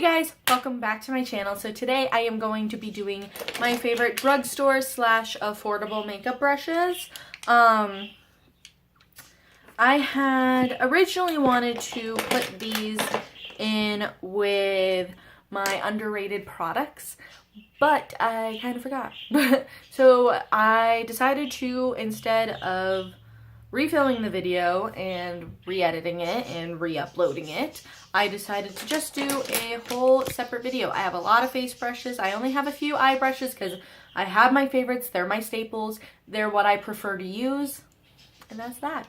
Hey guys, welcome back to my channel. So today I am going to be doing my favorite drugstore slash affordable makeup brushes. I had originally wanted to put these in with my underrated products, but I kind of forgot. So I decided to, instead of refilming the video and re-editing it and re-uploading it, I decided to just do a whole separate video. I have a lot of face brushes. I only have a few eye brushes because I have my favorites. They're my staples. They're what I prefer to use. And that's that.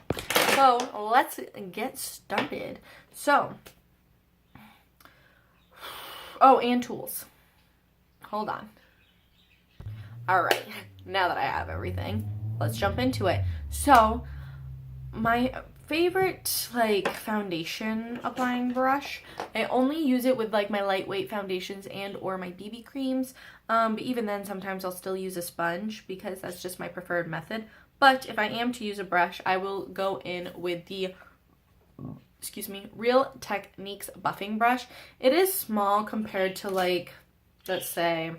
So let's get started. So, oh, and tools. Hold on. All right, now that I have everything, let's jump into it. So, my favorite foundation applying brush, I only use it with my lightweight foundations and or my BB creams, but even then sometimes I'll still use a sponge because that's just my preferred method. But if I am to use a brush, I will go in with the Real Techniques buffing brush. It is small compared to let's say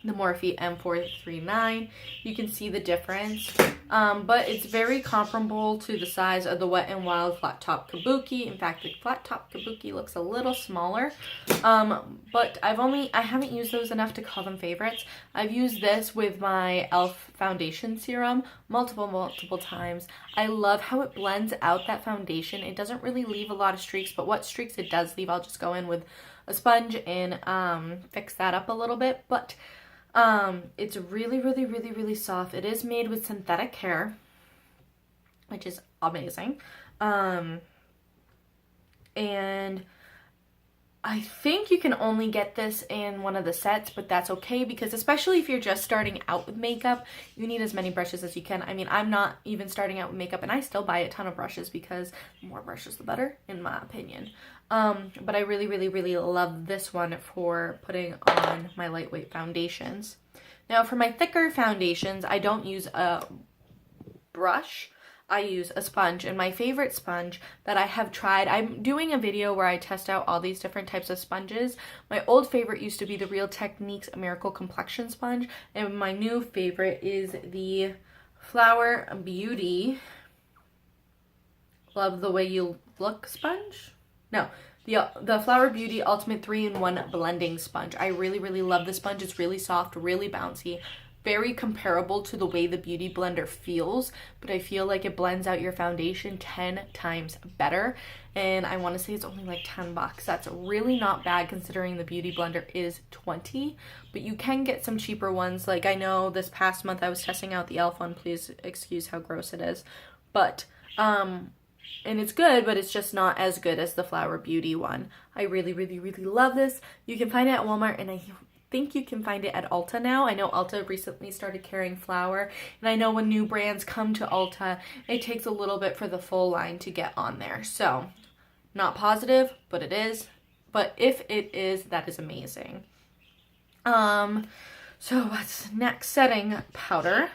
the Morphe M439. You can see the difference, but it's very comparable to the size of the Wet n Wild Flat Top Kabuki. In fact, the Flat Top Kabuki looks a little smaller, but I haven't used those enough to call them favorites. I've used this with my e.l.f. foundation serum multiple times. I love how it blends out that foundation. It doesn't really leave a lot of streaks, but what streaks it does leave, I'll just go in with a sponge and fix that up a little bit. But it's really soft. It is made with synthetic hair, which is amazing. And I think you can only get this in one of the sets, but that's okay because especially if you're just starting out with makeup, you need as many brushes as you can. I mean, I'm not even starting out with makeup and I still buy a ton of brushes because the more brushes the better, in my opinion. But I really love this one for putting on my lightweight foundations. Now for my thicker foundations, I don't use a brush. I use a sponge, and my favorite sponge that I have tried, I'm doing a video where I test out all these different types of sponges. My old favorite used to be the Real Techniques Miracle Complexion Sponge, and my new favorite is the Flower Beauty Love the Way You Look sponge? No, the Flower Beauty Ultimate 3-in-1 Blending Sponge. I really love this sponge. It's really soft, really bouncy. Very comparable to the way the Beauty Blender feels, but I feel like it blends out your foundation 10 times better, and I want to say it's only like $10. That's really not bad considering the Beauty Blender is $20, but you can get some cheaper ones. Like I know this past month I was testing out the e.l.f. one. Please excuse how gross it is, but and it's good, but it's just not as good as the Flower Beauty one. I really love this. You can find it at Walmart, and I think you can find it at Ulta now. I know Ulta recently started carrying Flower, and I know when new brands come to Ulta, it takes a little bit for the full line to get on there. So, not positive, but it is. But if it is, that is amazing. So what's next? Setting powder.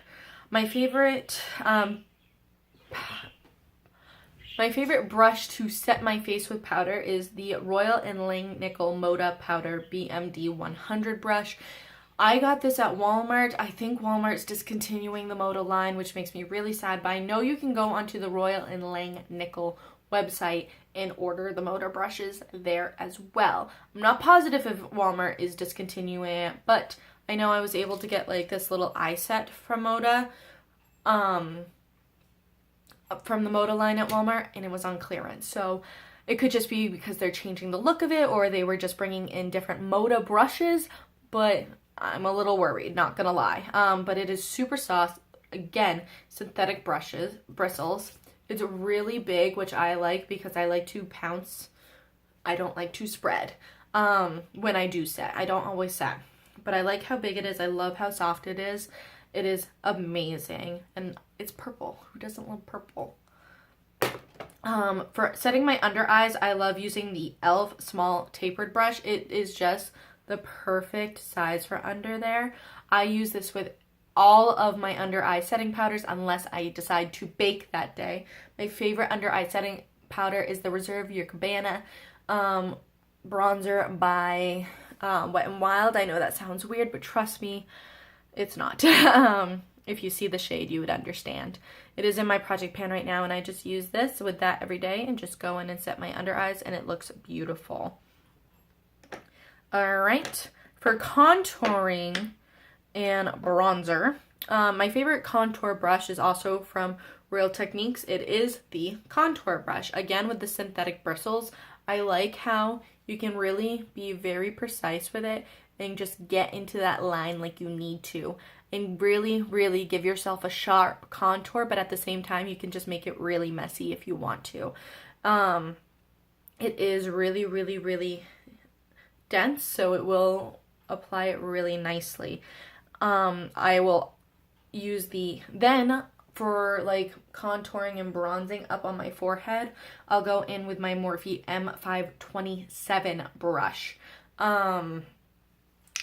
My favorite brush to set my face with powder is the Royal & Langnickel Moda Powder BMD 100 brush. I got this at Walmart. I think Walmart's discontinuing the Moda line, which makes me really sad, but I know you can go onto the Royal & Langnickel website and order the Moda brushes there as well. I'm not positive if Walmart is discontinuing it, but I know I was able to get this little eye set from Moda, from the Moda line at Walmart, and it was on clearance. So it could just be because they're changing the look of it, or they were just bringing in different Moda brushes, but I'm a little worried, not gonna lie. But it is super soft. Again, synthetic bristles. It's really big, which I like because I like to pounce. I don't like to spread when I do set. I don't always set, but I like how big it is. I love how soft it is. It is amazing, and it's purple. Who doesn't love purple? For setting my under eyes, I love using the e.l.f. small tapered brush. It is just the perfect size for under there. I use this with all of my under eye setting powders unless I decide to bake that day. My favorite under eye setting powder is the Reserve Your Cabana bronzer by Wet n Wild. I know that sounds weird, but trust me, it's not. If you see the shade, you would understand. It is in my project pan right now, and I just use this with that every day and just go in and set my under eyes, and it looks beautiful. All right, for contouring and bronzer, my favorite contour brush is also from Real Techniques. It is the contour brush, again with the synthetic bristles. I like how you can really be very precise with it and just get into that line like you need to, and really, really give yourself a sharp contour, but at the same time, you can just make it really messy if you want to. It is really, really, really dense, so it will apply it really nicely. I will use then for like contouring and bronzing up on my forehead, I'll go in with my Morphe M527 brush. And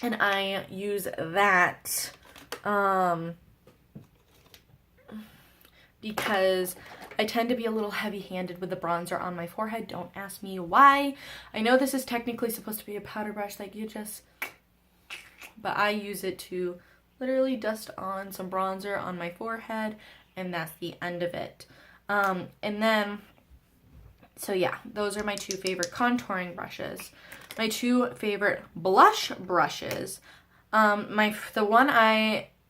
I use that because I tend to be a little heavy-handed with the bronzer on my forehead. Don't ask me why. I know this is technically supposed to be a powder brush, like but I use it to literally dust on some bronzer on my forehead, and that's the end of it. And then, so yeah, those are my two favorite contouring brushes. My two favorite blush brushes, the one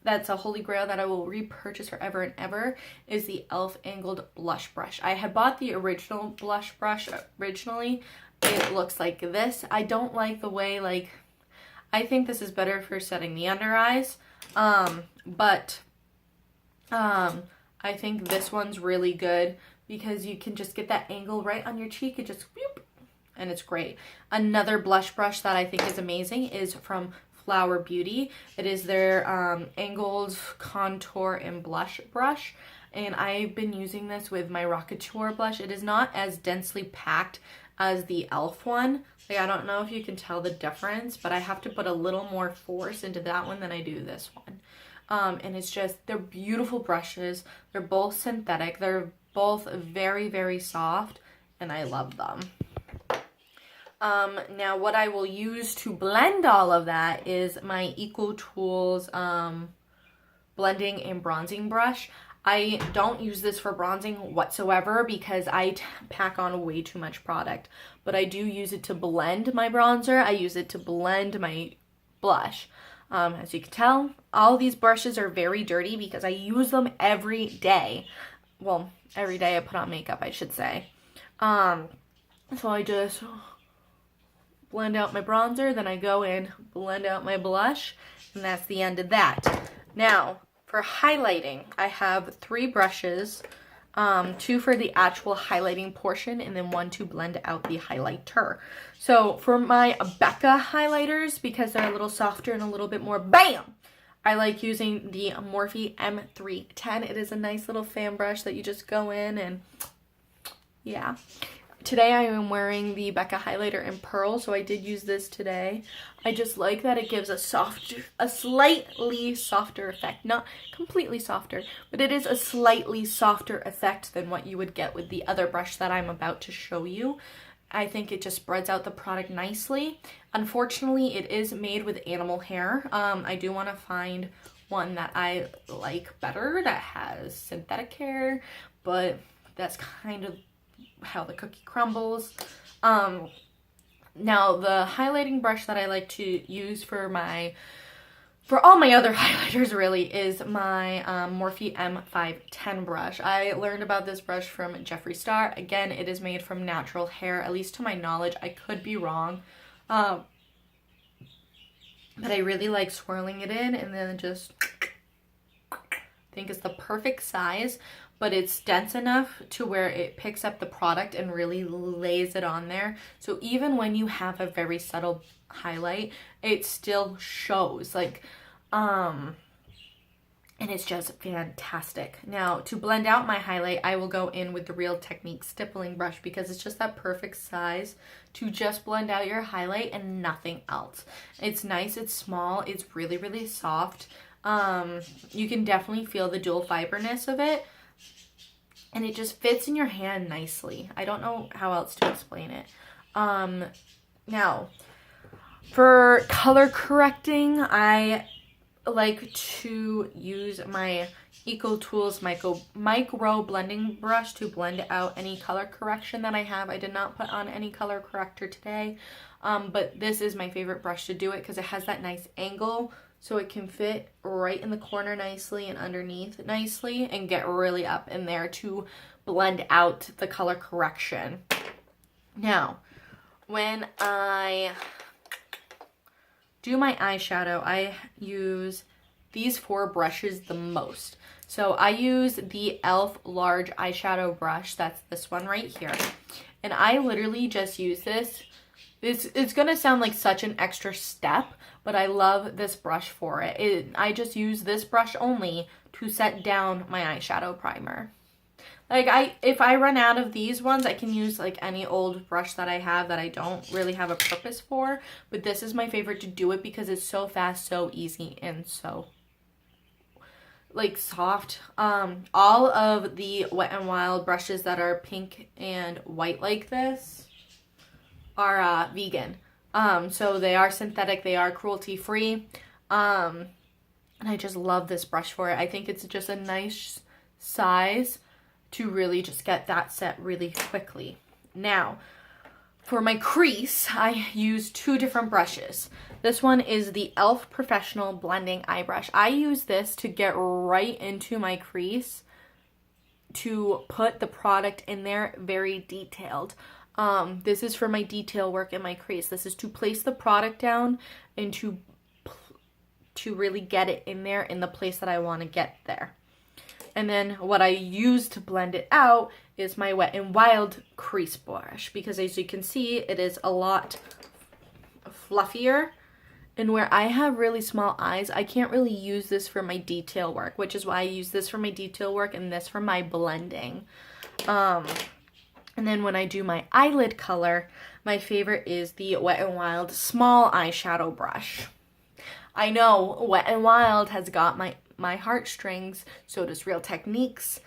that's a holy grail that I will repurchase forever and ever is the e.l.f. angled blush brush. I had bought the original blush brush originally. It looks like this. I don't like the way, like, I think this is better for setting the under eyes, but I think this one's really good because you can just get that angle right on your cheek and just whoop, and it's great. Another blush brush that I think is amazing is from Flower Beauty. It is their angled contour and blush brush, and I've been using this with my Rockateur blush. It is not as densely packed as the e.l.f. one. Like, I don't know if you can tell the difference, but I have to put a little more force into that one than I do this one. And it's just, they're beautiful brushes. They're both synthetic. They're both very, very soft, and I love them. Now what I will use to blend all of that is my EcoTools blending and bronzing brush. I don't use this for bronzing whatsoever because I pack on way too much product, but I do use it to blend my bronzer. I use it to blend my blush. As you can tell, all these brushes are very dirty because I use them every day. Well, every day I put on makeup, I should say. So I just blend out my bronzer, then I go in, blend out my blush, and that's the end of that. Now, for highlighting, I have 3 brushes, 2 for the actual highlighting portion, and then 1 to blend out the highlighter. So for my Becca highlighters, because they're a little softer and a little bit more BAM! I like using the Morphe M310. It is a nice little fan brush that you just go in and, yeah. Today I am wearing the Becca highlighter in Pearl, so I did use this today. I just like that it gives a slightly softer effect. Not completely softer, but it is a slightly softer effect than what you would get with the other brush that I'm about to show you. I think it just spreads out the product nicely. Unfortunately, it is made with animal hair. I do want to find one that I like better that has synthetic hair, but that's kind of how the cookie crumbles. Now the highlighting brush that I like to use for all my other highlighters really is my Morphe M510 brush. I learned about this brush from Jeffree Star. Again, it is made from natural hair, at least to my knowledge. I could be wrong. But I really like swirling it in and then just think it's the perfect size, but it's dense enough to where it picks up the product and really lays it on there. So even when you have a very subtle highlight, it still shows, like, and it's just fantastic. Now, to blend out my highlight, I will go in with the Real Techniques stippling brush because it's just that perfect size to just blend out your highlight and nothing else. It's nice, it's small, it's really, really soft. You can definitely feel the dual fiberness of it, and it just fits in your hand nicely. I don't know how else to explain it. Now, for color correcting, I like to use my Eco Tools micro blending brush to blend out any color correction that I have. I did not put on any color corrector today, but this is my favorite brush to do it because it has that nice angle, so it can fit right in the corner nicely and underneath nicely and get really up in there to blend out the color correction. Now, when I do my eyeshadow, I use these 4 brushes the most. So I use the e.l.f. large eyeshadow brush. That's this one right here. And I literally just use this. It's going to sound like such an extra step, but I love this brush for it. I just use this brush only to set down my eyeshadow primer. Like, if I run out of these ones, I can use like any old brush that I have that I don't really have a purpose for. But this is my favorite to do it because it's so fast, so easy, and so like soft. All of the Wet n Wild brushes that are pink and white like this are vegan. So they are synthetic, they are cruelty free. And I just love this brush for it. I think it's just a nice size to really just get that set really quickly. Now, for my crease, I use 2 different brushes. This one is the e.l.f. Professional Blending Eye Brush. I use this to get right into my crease to put the product in there very detailed. This is for my detail work in my crease. This is to place the product down and to really get it in there in the place that I want to get there. And then what I use to blend it out is my Wet n Wild crease brush, because as you can see, it is a lot fluffier. And where I have really small eyes, I can't really use this for my detail work, which is why I use this for my detail work and this for my blending. And then when I do my eyelid color, my favorite is the Wet n Wild small eyeshadow brush. I know Wet n Wild has got my heartstrings, so does Real Techniques,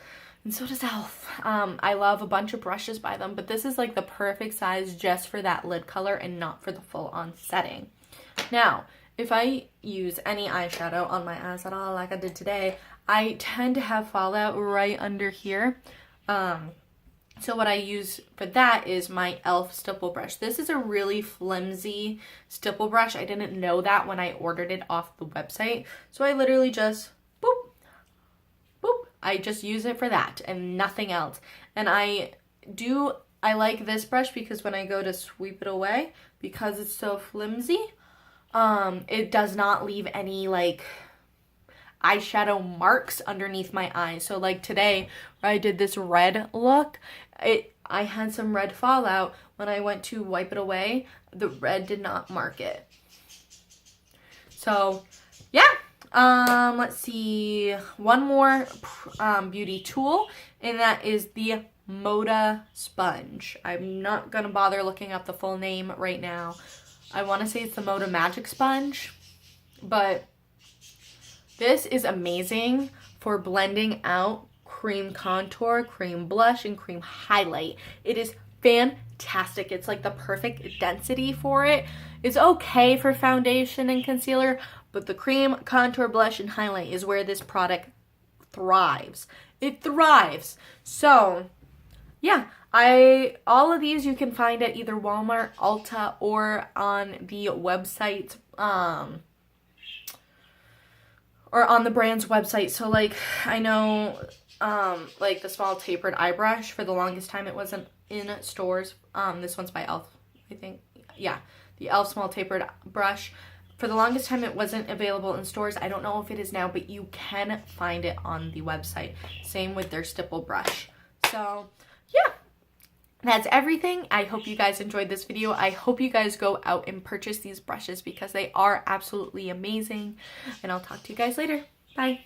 and so does e.l.f. I love a bunch of brushes by them, but this is like the perfect size just for that lid color and not for the full-on setting. Now, if I use any eyeshadow on my eyes at all like I did today, I tend to have fallout right under here. So what I use for that is my e.l.f. stipple brush. This is a really flimsy stipple brush. I didn't know that when I ordered it off the website. So I literally just, boop, boop. I just use it for that and nothing else. And I like this brush because when I go to sweep it away, because it's so flimsy, it does not leave any like eyeshadow marks underneath my eyes. So like today where I did this red look, I had some red fallout. When I went to wipe it away, the red did not mark it. So yeah, let's see, one more beauty tool, and that is the Moda sponge. I'm not gonna bother looking up the full name right now. I want to say it's the Moda Magic Sponge, but this is amazing for blending out cream contour, cream blush, and cream highlight. It is fantastic. It's like the perfect density for it. It's okay for foundation and concealer, but the cream, contour, blush, and highlight is where this product thrives. It thrives. So, yeah, all of these you can find at either Walmart, Ulta, or on the website, or on the brand's website. So like, I know, like the small tapered eye brush, for the longest time it wasn't in stores. This one's by e.l.f. I think. Yeah, the e.l.f. small tapered brush. For the longest time it wasn't available in stores. I don't know if it is now, but you can find it on the website. Same with their stipple brush. So yeah, that's everything. I hope you guys enjoyed this video. I hope you guys go out and purchase these brushes because they are absolutely amazing. And I'll talk to you guys later. Bye.